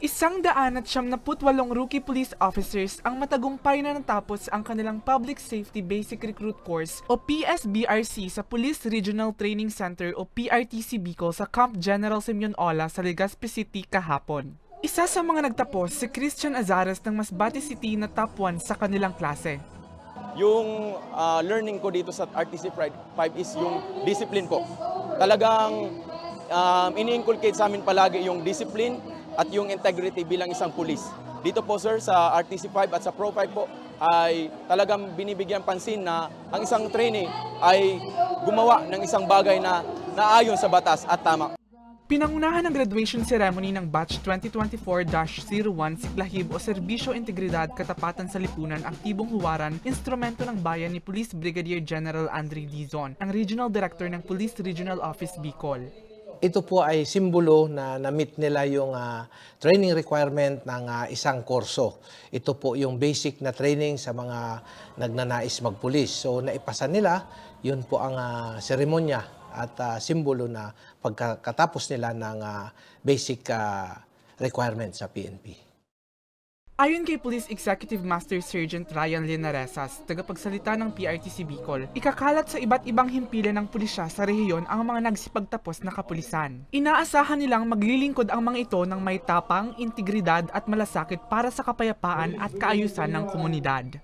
178 rookie police officers ang matagumpay na natapos ang kanilang Public Safety Basic Recruit Course o PSBRC sa Police Regional Training Center o PRTC Bicol sa Camp General Simeon Ola sa Legazpi City kahapon. Isa sa mga nagtapos si Christian Azares ng Masbate City na top 1 sa kanilang klase. Yung learning ko dito sa RTC 5 is yung discipline po. Talagang ini-inculcate sa amin palagi yung discipline at yung integrity bilang isang pulis. Dito po sir sa RTC 5 at sa Pro 5 po ay talagang binibigyan pansin na ang isang trainee ay gumawa ng isang bagay na naayon sa batas at tama. Pinangunahan ng graduation ceremony ng Batch 2024-01 Siklahib o Serbisyo Integridad Katapatan sa Lipunan Aktibong Huwaran, instrumento ng bayan ni Police Brigadier General Andre Dizon, ang Regional Director ng Police Regional Office Bicol. Ito po ay simbolo na na-meet nila yung training requirement ng isang kurso. Ito po yung basic na training sa mga nagnanais magpulis. So naipasa nila, yun po ang seremonya at simbolo na pagkatapos nila ng basic requirement sa PNP. Ayon kay Police Executive Master Sergeant Ryan Linaresas, tagapagsalita ng PRTC Bicol, ikakalat sa iba't ibang himpilan ng pulisya sa rehiyon ang mga nagsipagtapos na kapulisan. Inaasahan nilang maglilingkod ang mga ito ng may tapang, integridad at malasakit para sa kapayapaan at kaayusan ng komunidad.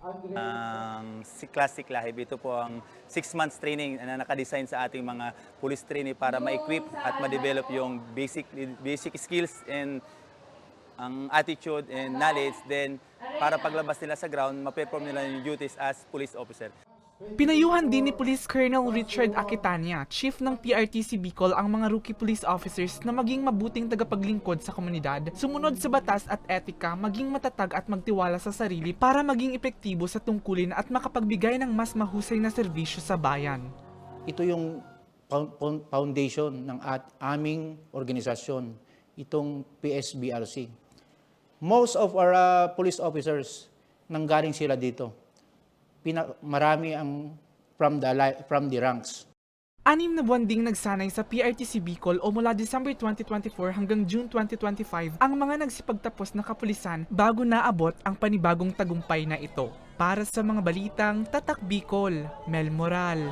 Si Classic Lahib, ito po ang 6 months training na nakadesign sa ating mga police trainee para ma-equip at ma-develop yung basic skills and ang attitude and knowledge, then para paglabas nila sa ground, ma-perform nila yung duties as police officer. Pinayuhan din ni Police Colonel Richard Aquitania, Chief ng PRTC Bicol, ang mga rookie police officers na maging mabuting tagapaglingkod sa komunidad, sumunod sa batas at etika, maging matatag at magtiwala sa sarili para maging epektibo sa tungkulin at makapagbigay ng mas mahusay na serbisyo sa bayan. Ito yung foundation ng aming organisasyon, itong PSBRC. Most of our police officers nanggaling sila dito. Marami ang from the ranks. 6 na buwan ding nagsanay sa PRTC Bicol o mula December 2024 hanggang June 2025 ang mga nagsipagtapos na kapulisan bago naabot ang panibagong tagumpay na ito. Para sa mga balitang Tatak Bicol, Mel Moral.